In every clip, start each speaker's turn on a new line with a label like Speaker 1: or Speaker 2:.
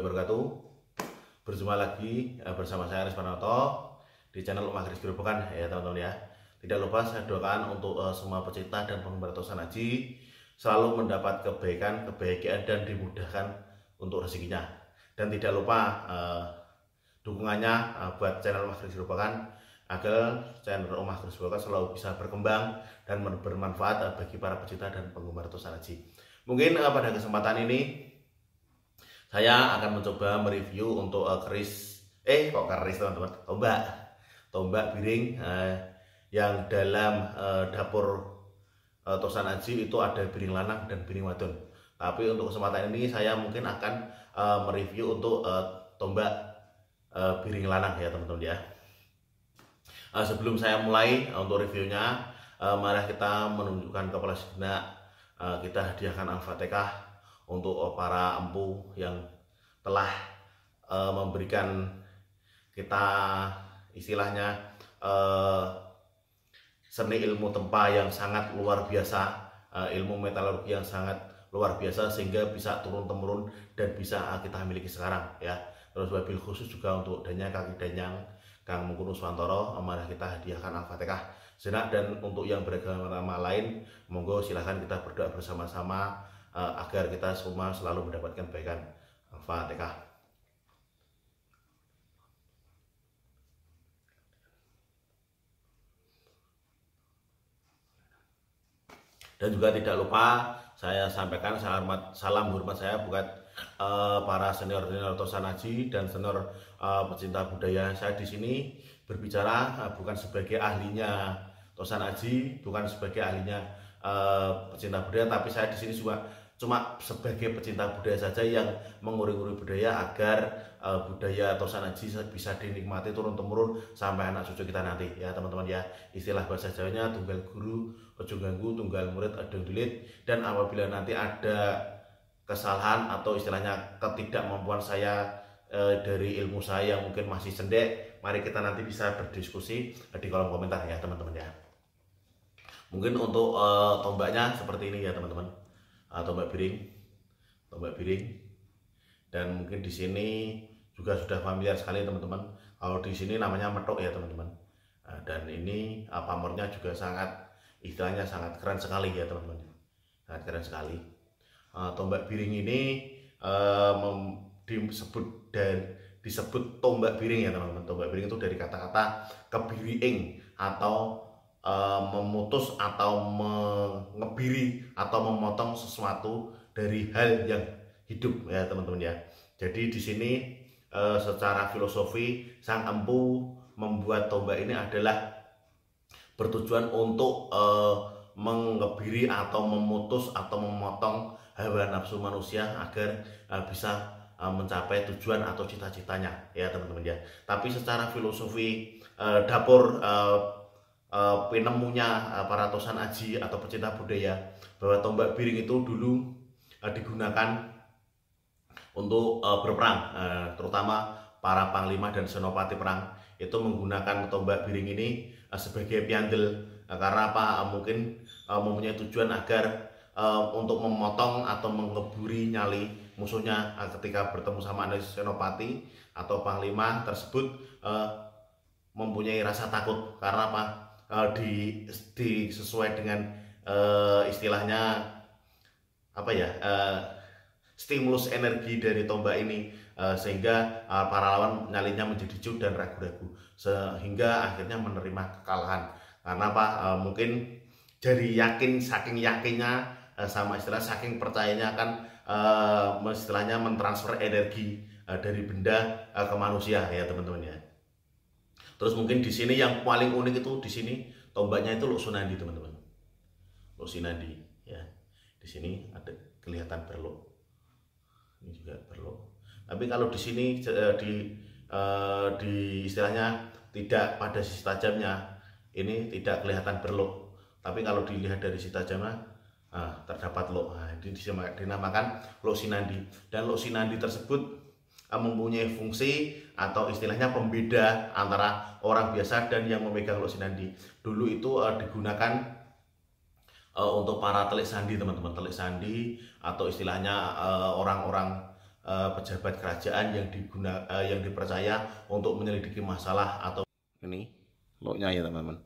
Speaker 1: wabarakatuh. Berjumpa lagi bersama saya Aris Pranoto di channel Rumah Keris Gerobokan ya teman-teman ya. Tidak lupa saya doakan untuk semua pecinta dan penggemar Tosan Haji selalu mendapat kebaikan, kebahagiaan dan dimudahkan untuk rezekinya. Dan tidak lupa dukungannya buat channel Rumah Keris Gerobokan agar channel Rumah Keris Gerobokan selalu bisa berkembang dan bermanfaat bagi para pecinta dan penggemar Tosan Haji. Mungkin pada kesempatan ini saya akan mencoba mereview untuk keris teman-teman, tombak piring yang dalam dapur Tosan Haji itu ada piring lanang dan piring wadon. Tapi untuk kesempatan ini saya mungkin akan mereview untuk tombak piring lanang ya teman-teman ya. Sebelum saya mulai untuk reviewnya, mari kita menunjukkan kepala sejenak, kita hadiahkan Al-Fatihah untuk para empu yang telah memberikan kita istilahnya seni ilmu tempa yang sangat luar biasa, ilmu metalurgi yang sangat luar biasa sehingga bisa turun-temurun dan bisa kita miliki sekarang ya. Terus wabil khusus juga untuk Danyang Kaki Danyang Kang Mungkun Uswantoro, mari kita hadiahkan Al-Fatihah sejenak. Dan untuk yang beragama lain, monggo silahkan kita berdoa bersama-sama agar kita semua selalu mendapatkan kebaikan. Al-Fatihah. Dan juga tidak lupa saya sampaikan salam hormat saya buat para senior Tosan Haji dan senior pecinta budaya. Saya di sini berbicara bukan sebagai ahlinya Tosan Haji, bukan sebagai ahlinya pecinta budaya, tapi saya di sini juga cuma sebagai pecinta budaya saja yang menguri-uri budaya agar budaya Tosan Haji bisa dinikmati turun-temurun sampai anak cucu kita nanti ya teman-teman ya. Istilah bahasa Jawanya tunggal guru ojo ganggu, tunggal murid adong dulit. Dan apabila nanti ada kesalahan atau istilahnya ketidakmampuan saya dari ilmu saya yang mungkin masih cendek, mari kita nanti bisa berdiskusi di kolom komentar ya teman-teman ya. Mungkin untuk tombaknya seperti ini ya teman-teman. Tombak piring, dan mungkin di sini juga sudah familiar sekali teman-teman. Kalau di sini namanya metok ya teman-teman. Dan ini pamornya juga istilahnya sangat keren sekali ya teman-teman. Sangat keren sekali. Tombak piring ini disebut tombak piring ya teman-teman. Tombak piring itu dari kata-kata kebiriing atau memutus atau mengebiri atau memotong sesuatu dari hal yang hidup ya teman-teman ya. Jadi di sini secara filosofi sang empu membuat tombak ini adalah bertujuan untuk mengebiri atau memutus atau memotong hawa nafsu manusia agar bisa mencapai tujuan atau cita-citanya ya teman-teman ya. Tapi secara filosofi dapur penemunya para Tosan Haji atau pecinta budaya, bahwa tombak piring itu dulu digunakan untuk berperang, terutama para panglima dan senopati perang itu menggunakan tombak piring ini sebagai piandel, karena apa? Mungkin mempunyai tujuan agar untuk memotong atau mengeburi nyali musuhnya ketika bertemu sama senopati atau panglima tersebut, mempunyai rasa takut karena apa? Sesuai dengan istilahnya apa ya, stimulus energi dari tombak ini sehingga para lawan nyalinya menjadi jauh dan ragu-ragu sehingga akhirnya menerima kekalahan. Karena apa? Mungkin dari saking yakinnya sama istilah saking percayanya kan istilahnya mentransfer energi dari benda ke manusia ya teman-teman ya. Terus mungkin di sini yang paling unik itu di sini tombaknya itu Lok Sunandi teman-teman. Lok Sunandi ya. Di sini ada kelihatan berlok. Ini juga berlok. Tapi kalau di sini di istilahnya tidak pada sisi tajamnya, ini tidak kelihatan berlok. Tapi kalau dilihat dari sisi tajamnya terdapat lok. Ini dinamakan Lok Sunandi. Dan Lok Sunandi tersebut mempunyai fungsi atau istilahnya pembeda antara orang biasa dan yang memegang Lok Sunandi. Dulu itu digunakan untuk para telik sandi teman-teman, telik sandi atau istilahnya orang-orang pejabat kerajaan yang dipercaya untuk menyelidiki masalah atau ini loknya ya teman-teman.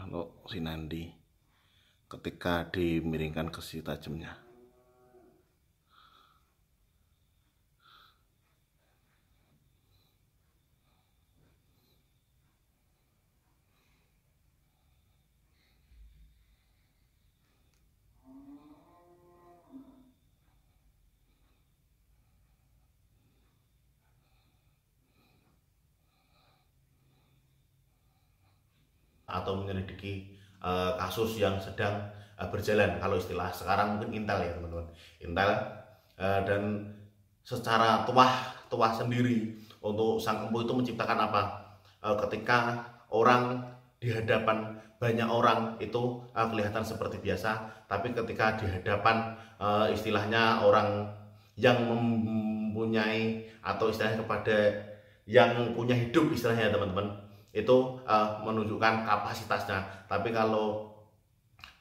Speaker 1: Lok Sinandi ketika dimiringkan ke sisi tajamnya. Atau menyelidiki kasus yang sedang berjalan, kalau istilah sekarang mungkin intel ya teman-teman, intel. Dan secara tuah sendiri untuk sang empu itu menciptakan apa, ketika orang di hadapan banyak orang itu kelihatan seperti biasa, tapi ketika di hadapan istilahnya orang yang mempunyai atau istilahnya kepada yang punya hidup istilahnya teman-teman, itu menunjukkan kapasitasnya. Tapi kalau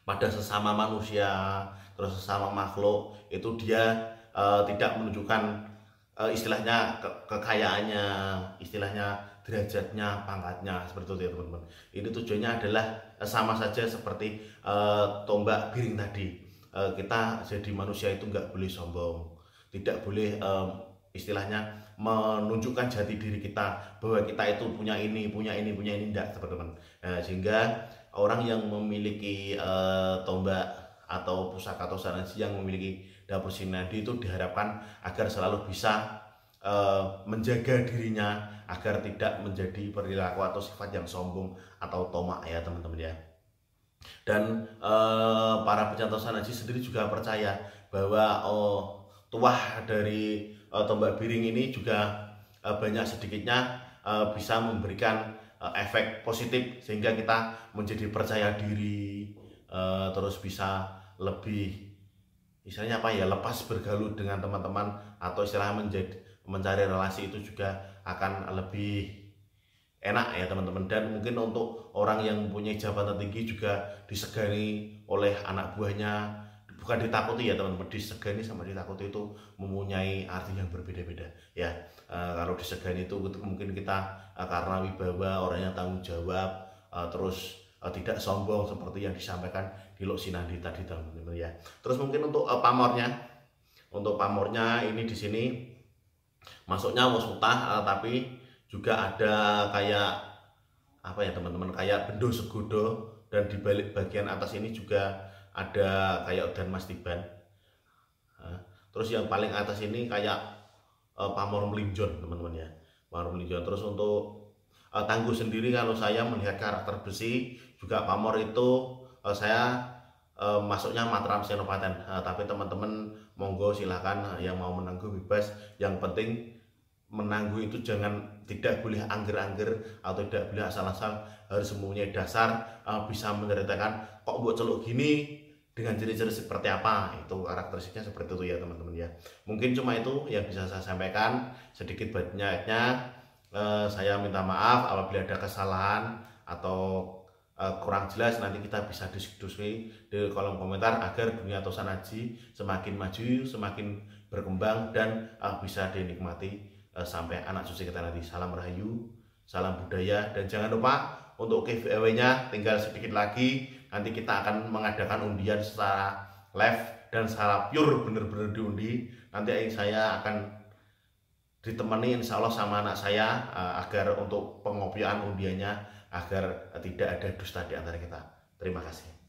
Speaker 1: pada sesama manusia, terus sesama makhluk, itu dia tidak menunjukkan istilahnya kekayaannya, istilahnya derajatnya, pangkatnya, seperti itu ya teman-teman. Ini tujuannya adalah sama saja seperti tombak biring tadi. Kita jadi manusia itu nggak boleh sombong, tidak boleh istilahnya menunjukkan jati diri kita bahwa kita itu punya ini enggak teman-teman. Sehingga orang yang memiliki tombak atau pusaka tosanansi, yang memiliki dapur Sinandi itu diharapkan agar selalu bisa menjaga dirinya agar tidak menjadi perilaku atau sifat yang sombong atau tomak ya teman-teman ya. Dan para pecanto tosanansi sendiri juga percaya bahwa tuah dari tombak biring ini juga banyak sedikitnya bisa memberikan efek positif, sehingga kita menjadi percaya diri, terus bisa lebih istilahnya apa ya, lepas bergaul dengan teman-teman, atau istilah mencari relasi itu juga akan lebih enak ya teman-teman. Dan mungkin untuk orang yang mempunyai jabatan tinggi juga disegani oleh anak buahnya, bukan ditakuti ya teman-teman, disegani sama ditakuti itu mempunyai arti yang berbeda-beda ya. Kalau disegani itu mungkin kita karena wibawa, orangnya tanggung jawab, terus tidak sombong seperti yang disampaikan di Lok Sinandi tadi teman-teman ya. Terus mungkin untuk pamornya ini di sini masuknya musutah, tapi juga ada kayak apa ya teman-teman, kayak bendo segudo, dan di balik bagian atas ini juga ada kayak udan mas tiban. Terus yang paling atas ini kayak pamor melinjon teman-teman ya, pamor melinjon. Terus untuk tangguh sendiri, kalau saya melihat karakter besi juga pamor itu saya masuknya Mataram Senopati. Tapi teman-teman monggo silahkan yang mau menangguh bebas, yang penting menangguh itu tidak boleh angger-angger atau tidak boleh asal-asal, harus mempunyai dasar, bisa menceritakan kok buat celuk gini dengan ciri-ciri seperti apa, itu karakteristiknya seperti itu ya teman-teman ya. Mungkin cuma itu yang bisa saya sampaikan, sedikit banyaknya saya minta maaf apabila ada kesalahan atau kurang jelas. Nanti kita bisa diskusi di kolom komentar agar dunia Tosan Aji semakin maju, semakin berkembang, dan bisa dinikmati sampai anak cucu kita nanti. Salam Rahayu, salam budaya, dan jangan lupa untuk giveaway-nya tinggal sedikit lagi. Nanti kita akan mengadakan undian secara live dan secara pure, bener-bener diundi. Nanti saya akan ditemani insya Allah sama anak saya agar untuk pengopian undiannya, agar tidak ada dusta di antara kita. Terima kasih.